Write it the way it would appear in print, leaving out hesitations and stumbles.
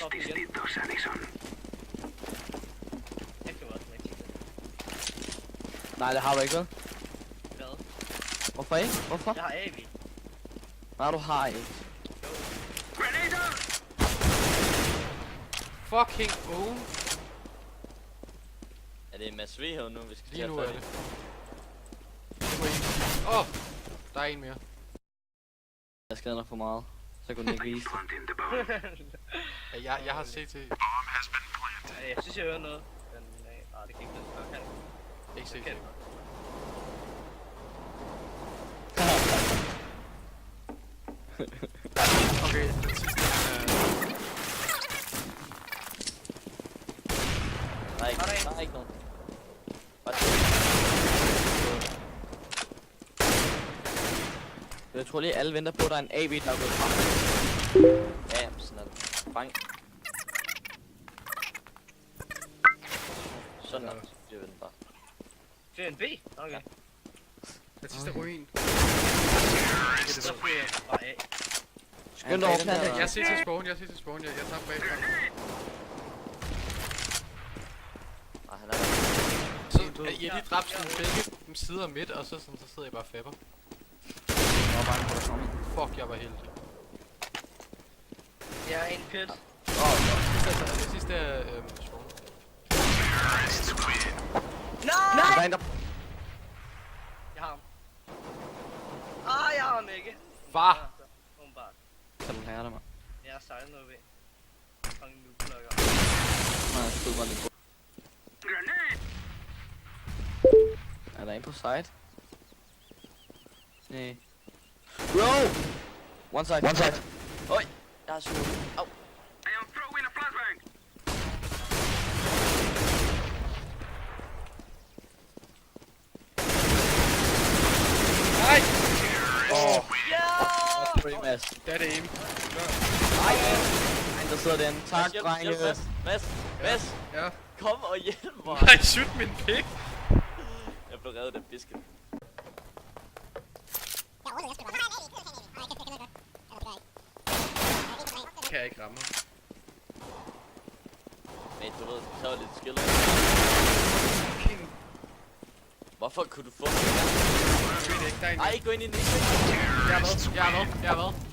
Top igen. Jeg kan også rigtig godt. Nej, det har du ikke, vel? Hvad? Hvorfor ikke? Hvorfor? Jeg har AV. Nej, du har ikke. Fucking own. Er det Mads V her nu, vi skal Lige til nu at er få det. Åh, der er en mere. Jeg skal nok for meget. Så kunne den ikke vise det. Ja, jeg har CT. Jeg synes, jeg hører noget. Men nej, det kan ikke lade Ikke CT. Okay. Okay, den sidste Nej, Var der en? der er ikke nogen. Bare Jeg tror lige alle venter på, at der er en AV, der er gået frem. ja, jamen, sådan er det. Bang. Sådan er det. Det er den bare. Det er en B? Okay. Den sidste ruin. Så får jeg bare A. Skynd dig over planten. Jeg ser til spawn, jeg tager bag. Nej, han er der. Så I har lige dræbt sådan begge sider midt, og så sidder jeg bare og fabber. Jeg var bange for, at der kom en. Fuck, jeg var heldig. Jeg er en pit. Det sidste er spawn. Nej! Der er en, der... Jeg har ham. Jeg har ham ikke. Far! Åbenbart. Kan du have det, mand? Jeg er sejlet noget ved. Fucking looplokker. Nej, jeg stod bare lige på. Er der en på side? Nej. Bro! One side. Øj! Jeg har skudt. Au! Nej! Åh, Ja! pretty Mads. Det er det aim. Ej, der sidder den. Tak, Hjælp, drenge. hjælp, Mads! Mads! Ja. Kom og hjælp mig! Nej, shoot min pik! Jeg blev reddet af bisken. Kan jeg ikke ramme ham. Men du ved, det kræver lidt skill. Fucking... Hvorfor kunne du få det? Jeg ved det ikke, der er en. Ej, gå ind i den. Jeg er med.